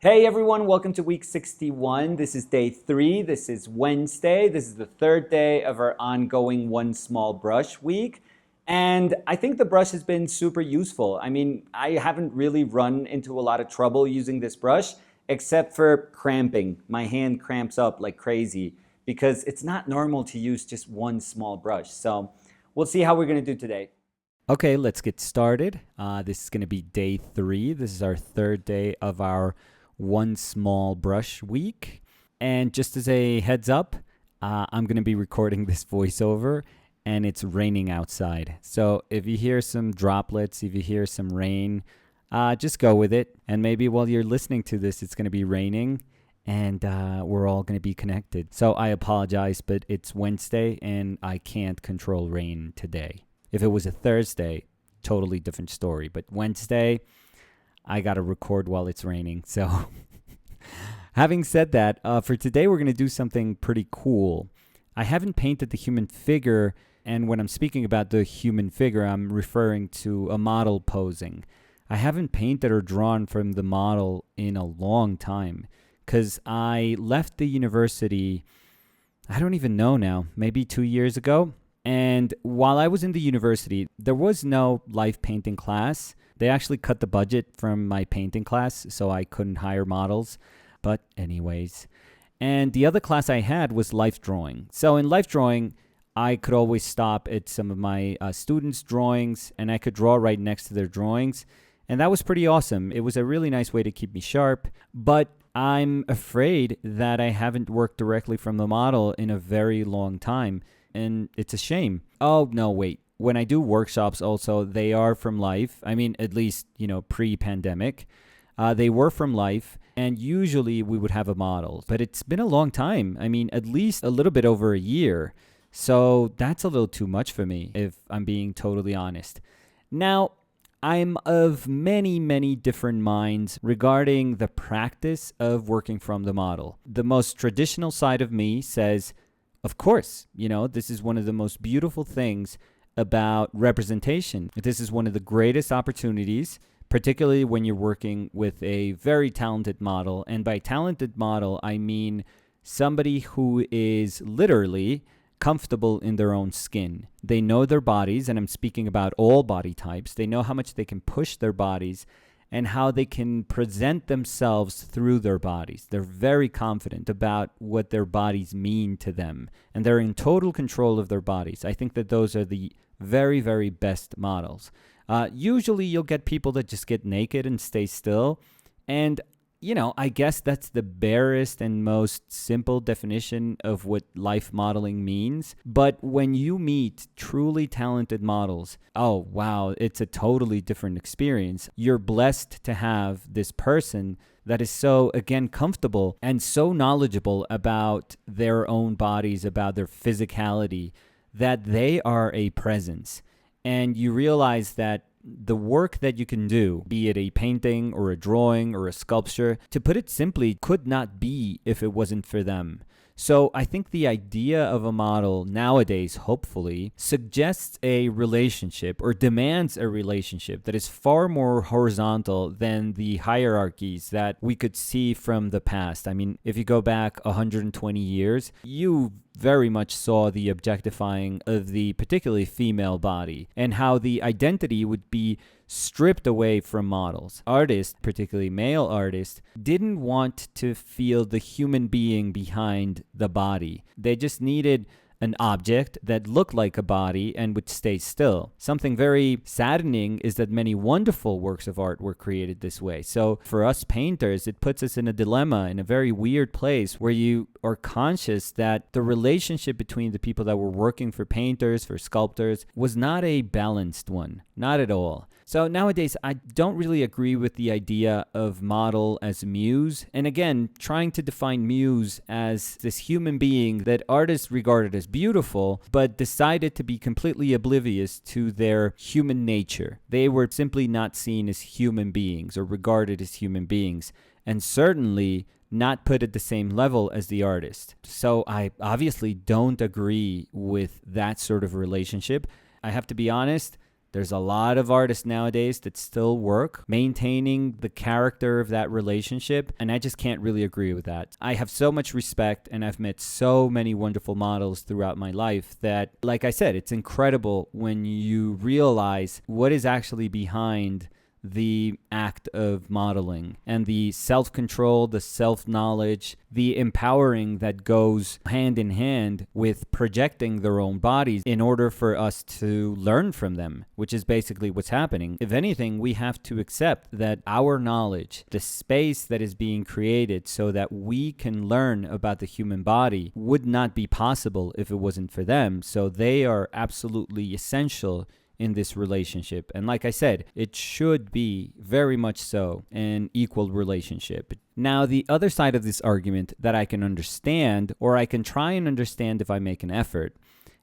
Hey everyone, welcome to week 61. This is day 3. This is Wednesday. This is the third day of our ongoing One Small Brush week. And I think the brush has been super useful. I haven't really run into a lot of trouble using this brush, except for cramping. My hand cramps up like crazy because it's not normal to use just one small brush. So we'll see how we're going to do today. Okay, let's get started. This is going to be day 3. This is our third day of our One Small Brush week. And just as a heads up, I'm going to be recording this voiceover and it's raining outside. So if you hear some droplets, if you hear some rain, just go with it. And maybe while you're listening to this, it's going to be raining and we're all going to be connected. So I apologize, but it's Wednesday and I can't control rain today. If it was a Thursday, totally different story. But Wednesday, I got to record while it's raining. So having said that, for today, we're going to do something pretty cool. I haven't painted the human figure. And when I'm speaking about the human figure, I'm referring to a model posing. I haven't painted or drawn from the model in a long time because I left the university, I don't even know now, maybe 2 years ago. And while I was in the university, there was no life painting class. They actually cut the budget from my painting class, so I couldn't hire models. But anyways, and the other class I had was life drawing. So in life drawing, I could always stop at some of my students' drawings, and I could draw right next to their drawings. And that was pretty awesome. It was a really nice way to keep me sharp. But I'm afraid that I haven't worked directly from the model in a very long time. And it's a shame. Oh, no, wait. When I do workshops also, they are from life. At least, pre-pandemic. They were from life. And usually we would have a model. But it's been a long time. At least a little bit over a year. So that's a little too much for me, if I'm being totally honest. Now, I'm of many, many different minds regarding the practice of working from the model. The most traditional side of me says, of course, this is one of the most beautiful things about representation. This is one of the greatest opportunities, particularly when you're working with a very talented model. And by talented model, I mean somebody who is literally comfortable in their own skin. They know their bodies, and I'm speaking about all body types. They know how much they can push their bodies and how they can present themselves through their bodies. They're very confident about what their bodies mean to them, and they're in total control of their bodies. I think that those are the very, very best models. Usually you'll get people that just get naked and stay still, and I guess that's the barest and most simple definition of what life modeling means. But when you meet truly talented models, oh, wow, it's a totally different experience. You're blessed to have this person that is so, again, comfortable and so knowledgeable about their own bodies, about their physicality, that they are a presence. And you realize that the work that you can do, be it a painting or a drawing or a sculpture, to put it simply, could not be if it wasn't for them. So I think the idea of a model nowadays, hopefully, suggests a relationship or demands a relationship that is far more horizontal than the hierarchies that we could see from the past. If you go back 120 years, you very much saw the objectifying of the particularly female body and how the identity would be stripped away from models. Artists, particularly male artists, didn't want to feel the human being behind the body. They just needed an object that looked like a body and would stay still. Something very saddening is that many wonderful works of art were created this way. So for us painters, it puts us in a dilemma, in a very weird place where you are conscious that the relationship between the people that were working for painters, for sculptors, was not a balanced one. Not at all. So nowadays, I don't really agree with the idea of model as muse. And again, trying to define muse as this human being that artists regarded as beautiful, but decided to be completely oblivious to their human nature. They were simply not seen as human beings or regarded as human beings, and certainly not put at the same level as the artist. So I obviously don't agree with that sort of relationship. I have to be honest, There's a lot of artists nowadays that still work maintaining the character of that relationship, and I just can't really agree with that. I have so much respect, and I've met so many wonderful models throughout my life that, like I said, it's incredible when you realize what is actually behind the act of modeling and the self-control, the self-knowledge, the empowering that goes hand in hand with projecting their own bodies in order for us to learn from them, which is basically what's happening. If anything, we have to accept that our knowledge, the space that is being created so that we can learn about the human body, would not be possible if it wasn't for them. So they are absolutely essential in this relationship. And like I said, it should be very much so an equal relationship. Now, the other side of this argument that I can understand, or I can try and understand if I make an effort,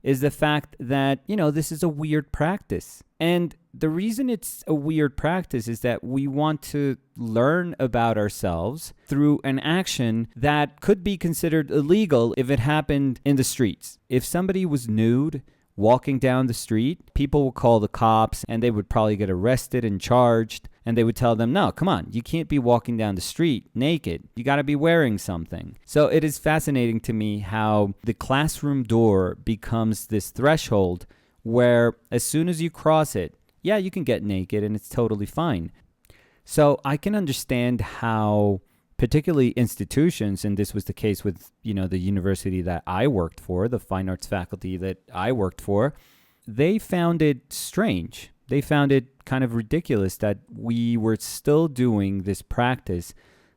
is the fact that, this is a weird practice. And the reason it's a weird practice is that we want to learn about ourselves through an action that could be considered illegal if it happened in the streets. If somebody was nude walking down the street, people would call the cops and they would probably get arrested and charged. And they would tell them, no, come on, you can't be walking down the street naked. You got to be wearing something. So it is fascinating to me how the classroom door becomes this threshold where as soon as you cross it, yeah, you can get naked and it's totally fine. So I can understand how particularly institutions, and this was the case with, the university that I worked for, the fine arts faculty that I worked for, they found it strange. They found it kind of ridiculous that we were still doing this practice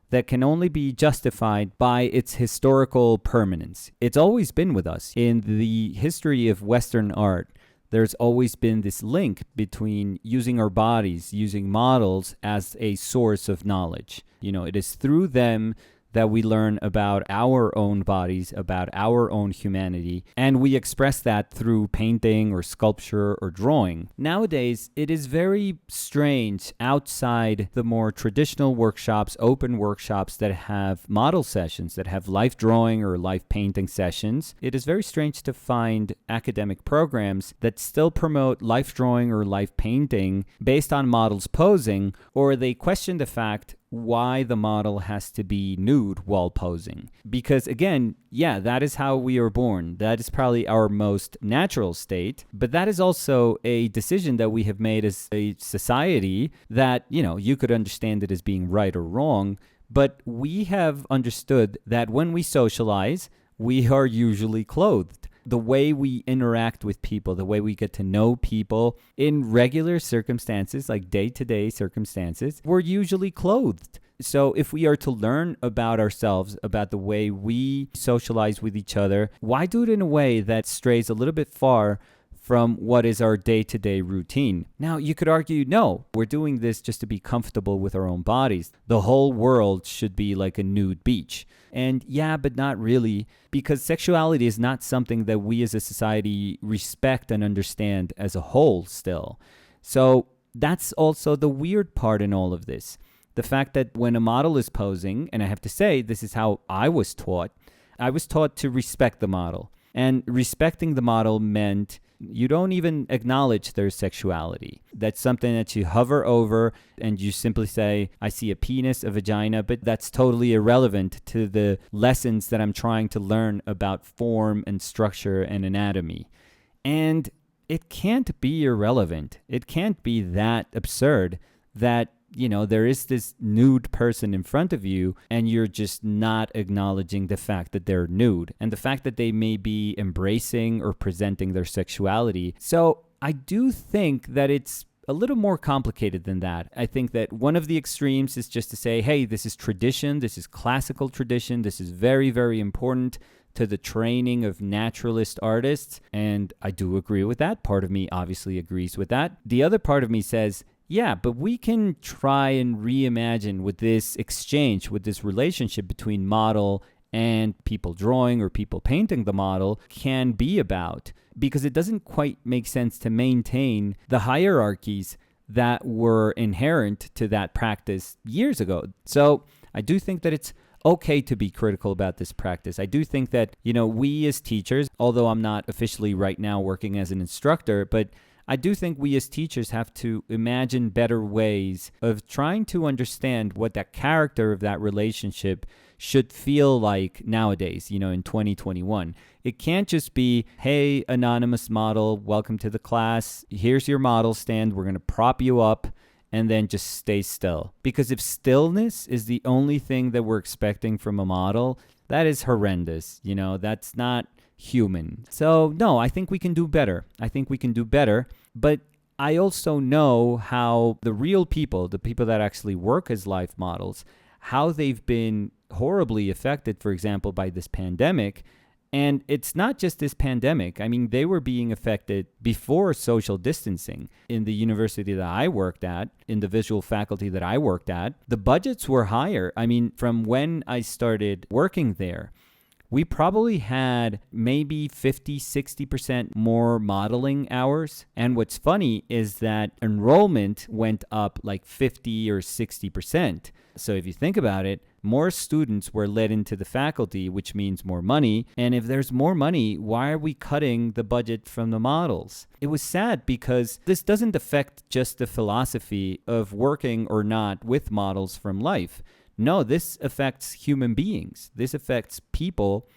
that can only be justified by its historical permanence. It's always been with us. In the history of Western art, there's always been this link between using our bodies, using models as a source of knowledge. It is through them that we learn about our own bodies, about our own humanity, and we express that through painting or sculpture or drawing. Nowadays, it is very strange outside the more traditional workshops, open workshops that have model sessions, that have life drawing or life painting sessions. It is very strange to find academic programs that still promote life drawing or life painting based on models posing, or they question the fact why the model has to be nude while posing. Because again, yeah, that is how we are born. That is probably our most natural state, but that is also a decision that we have made as a society that, you could understand it as being right or wrong, but we have understood that when we socialize, we are usually clothed. The way we interact with people, the way we get to know people in regular circumstances, like day-to-day circumstances, we're usually clothed. So if we are to learn about ourselves, about the way we socialize with each other, why do it in a way that strays a little bit far from what is our day-to-day routine? Now, you could argue, no, we're doing this just to be comfortable with our own bodies. The whole world should be like a nude beach. And yeah, but not really, because sexuality is not something that we as a society respect and understand as a whole still. So that's also the weird part in all of this. The fact that when a model is posing, and I have to say, this is how I was taught to respect the model. And respecting the model meant you don't even acknowledge their sexuality. That's something that you hover over and you simply say, I see a penis, a vagina, but that's totally irrelevant to the lessons that I'm trying to learn about form and structure and anatomy. And it can't be irrelevant. It can't be that absurd that there is this nude person in front of you and you're just not acknowledging the fact that they're nude and the fact that they may be embracing or presenting their sexuality. So I do think that it's a little more complicated than that. I think that one of the extremes is just to say, hey, this is tradition, this is classical tradition, this is very, very important to the training of naturalist artists. And I do agree with that. Part of me obviously agrees with that. The other part of me says, yeah, but we can try and reimagine what this exchange, what this relationship between model and people drawing or people painting the model can be about, because it doesn't quite make sense to maintain the hierarchies that were inherent to that practice years ago. So I do think that it's okay to be critical about this practice. I do think that, we as teachers, although I'm not officially right now working as an instructor, but I do think we as teachers have to imagine better ways of trying to understand what that character of that relationship should feel like nowadays, in 2021. It can't just be, hey, anonymous model, welcome to the class. Here's your model stand. We're going to prop you up and then just stay still. Because if stillness is the only thing that we're expecting from a model, that is horrendous. That's not human. So no, I think we can do better. But I also know how the real people, the people that actually work as life models, how they've been horribly affected, for example, by this pandemic. And it's not just this pandemic. I mean, they were being affected before social distancing. In the university that I worked at, in the visual faculty that I worked at, the budgets were higher. I mean, from when I started working there, we probably had maybe 50, 60% more modeling hours. And what's funny is that enrollment went up like 50 or 60%. So if you think about it, more students were let into the faculty, which means more money. And if there's more money, why are we cutting the budget from the models? It was sad because this doesn't affect just the philosophy of working or not with models from life. No, this affects human beings. This affects people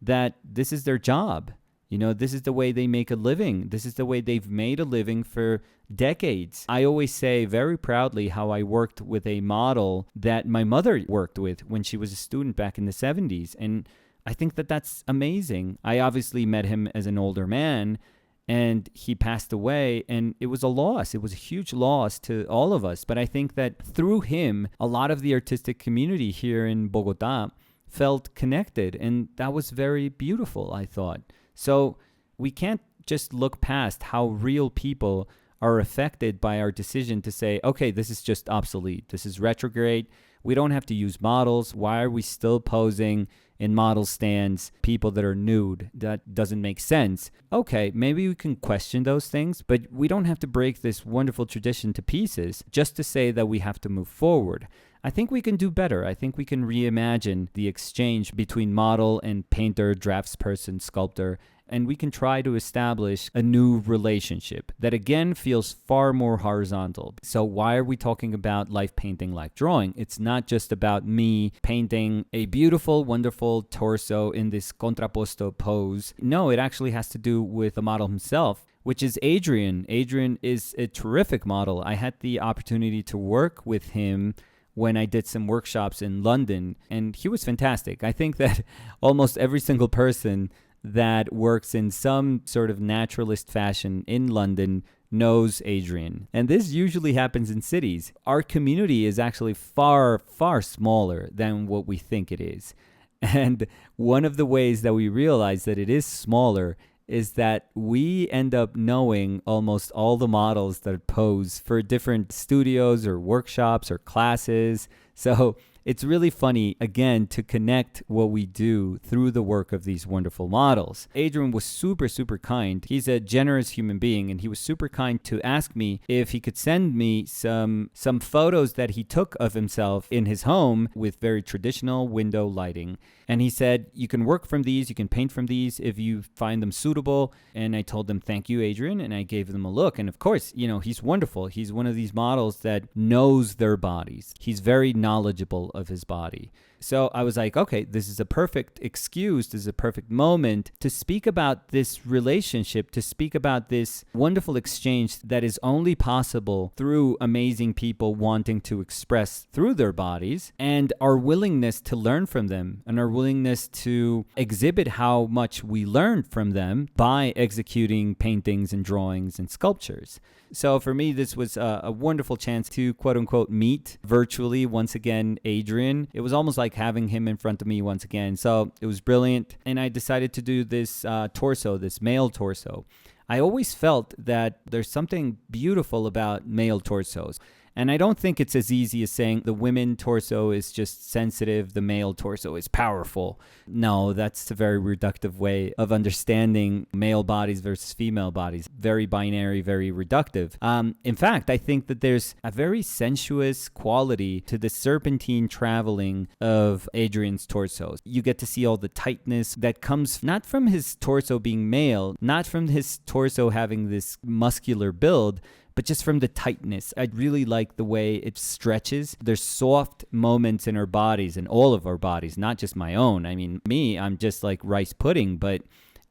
that this is their job. This is the way they make a living. This is the way they've made a living for decades. I always say very proudly how I worked with a model that my mother worked with when she was a student back in the 70s. And I think that that's amazing. I obviously met him as an older man, and he passed away, and it was a loss. It was a huge loss to all of us. But I think that through him, a lot of the artistic community here in Bogota felt connected, and that was very beautiful, I thought. So we can't just look past how real people are affected by our decision to say, okay, this is just obsolete. This is retrograde. We don't have to use models. Why are we still posing in model stands people that are nude? That doesn't make sense. Okay, maybe we can question those things, but we don't have to break this wonderful tradition to pieces just to say that we have to move forward. I think we can do better. I think we can reimagine the exchange between model and painter, draftsperson, sculptor, and we can try to establish a new relationship that again feels far more horizontal. So why are we talking about life painting, life drawing? It's not just about me painting a beautiful, wonderful torso in this contrapposto pose. No, it actually has to do with the model himself, which is Adrian. Adrian is a terrific model. I had the opportunity to work with him when I did some workshops in London, and he was fantastic. I think that almost every single person that works in some sort of naturalist fashion in London knows Adrian. And this usually happens in cities. Our community is actually far, far smaller than what we think it is. And one of the ways that we realize that it is smaller is that we end up knowing almost all the models that pose for different studios or workshops or classes. So it's really funny, again, to connect what we do through the work of these wonderful models. Adrian was super, super kind. He's a generous human being, and he was super kind to ask me if he could send me some photos that he took of himself in his home with very traditional window lighting. And he said, you can work from these, you can paint from these if you find them suitable. And I told them, thank you, Adrian. And I gave them a look. And of course, he's wonderful. He's one of these models that knows their bodies. He's very knowledgeable of his body. So I was like, okay, this is a perfect excuse. This is a perfect moment to speak about this relationship, to speak about this wonderful exchange that is only possible through amazing people wanting to express through their bodies, and our willingness to learn from them, and our willingness to exhibit how much we learn from them by executing paintings and drawings and sculptures. So for me, this was a wonderful chance to, quote unquote, meet virtually once again Adrian. It was almost like having him in front of me once again. So it was brilliant. And I decided to do this torso, this male torso. I always felt that there's something beautiful about male torsos. And I don't think it's as easy as saying the women torso is just sensitive, the male torso is powerful. No, that's a very reductive way of understanding male bodies versus female bodies. Very binary, very reductive. In fact, I think that there's a very sensuous quality to the serpentine traveling of Adrian's torso. You get to see all the tightness that comes not from his torso being male, not from his torso having this muscular build, but just from the tightness. I really like the way it stretches. There's soft moments in our bodies, in all of our bodies, not just my own. I mean, me, I'm just like rice pudding, but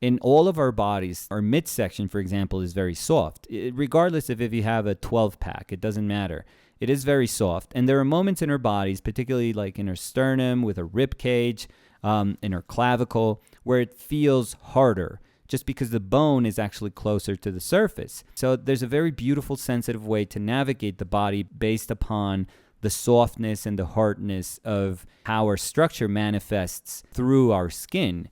in all of our bodies, our midsection, for example, is very soft. Regardless of if you have a 12-pack, it doesn't matter. It is very soft. And there are moments in our bodies, particularly like in our sternum, with a rib cage, in our clavicle, where it feels harder, just because the bone is actually closer to the surface. So there's a very beautiful, sensitive way to navigate the body based upon the softness and the hardness of how our structure manifests through our skin.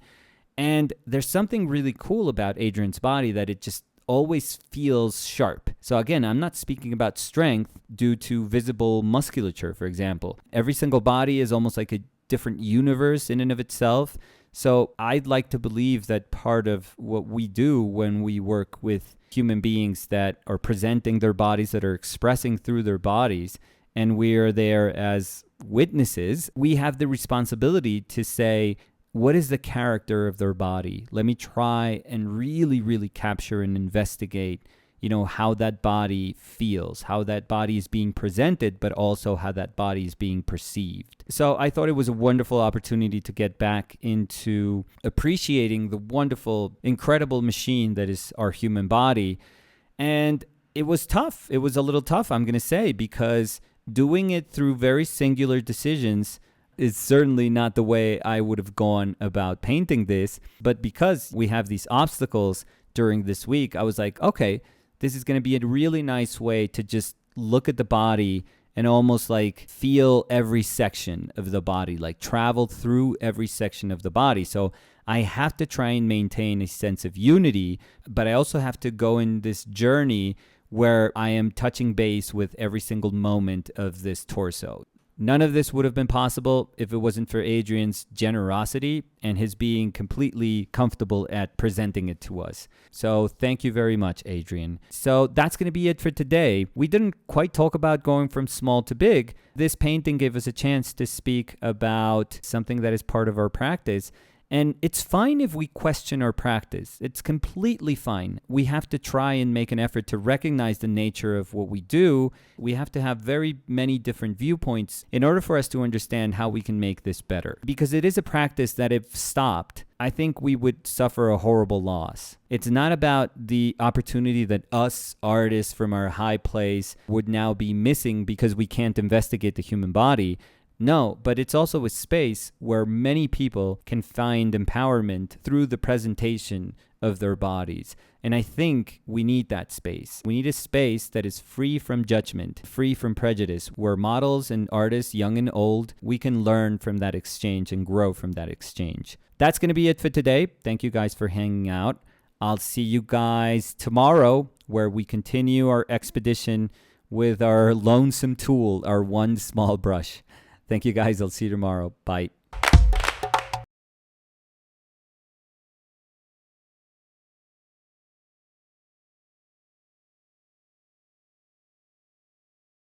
And there's something really cool about Adrian's body that it just always feels sharp. So again, I'm not speaking about strength due to visible musculature, for example. Every single body is almost like a different universe in and of itself. So I'd like to believe that part of what we do when we work with human beings that are presenting their bodies, that are expressing through their bodies, and we are there as witnesses, we have the responsibility to say, what is the character of their body? Let me try and really, really capture and investigate, how that body feels, how that body is being presented, but also how that body is being perceived. So I thought it was a wonderful opportunity to get back into appreciating the wonderful, incredible machine that is our human body. And it was tough. It was a little tough, I'm going to say, because doing it through very singular decisions is certainly not the way I would have gone about painting this. But because we have these obstacles during this week, I was like, okay, this is going to be a really nice way to just look at the body and almost like feel every section of the body, like travel through every section of the body. So I have to try and maintain a sense of unity, but I also have to go in this journey where I am touching base with every single moment of this torso. None of this would have been possible if it wasn't for Adrian's generosity and his being completely comfortable at presenting it to us. So thank you very much, Adrian. So that's going to be it for today. We didn't quite talk about going from small to big. This painting gave us a chance to speak about something that is part of our practice. And it's fine if we question our practice. It's completely fine. We have to try and make an effort to recognize the nature of what we do. We have to have very many different viewpoints in order for us to understand how we can make this better. Because it is a practice that if stopped, I think we would suffer a horrible loss. It's not about the opportunity that us artists from our high place would now be missing because we can't investigate the human body. No, but it's also a space where many people can find empowerment through the presentation of their bodies. And I think we need that space. We need a space that is free from judgment, free from prejudice, where models and artists, young and old, we can learn from that exchange and grow from that exchange. That's going to be it for today. Thank you guys for hanging out. I'll see you guys tomorrow, where we continue our expedition with our lonesome tool, our one small brush. Thank you guys. I'll see you tomorrow. Bye.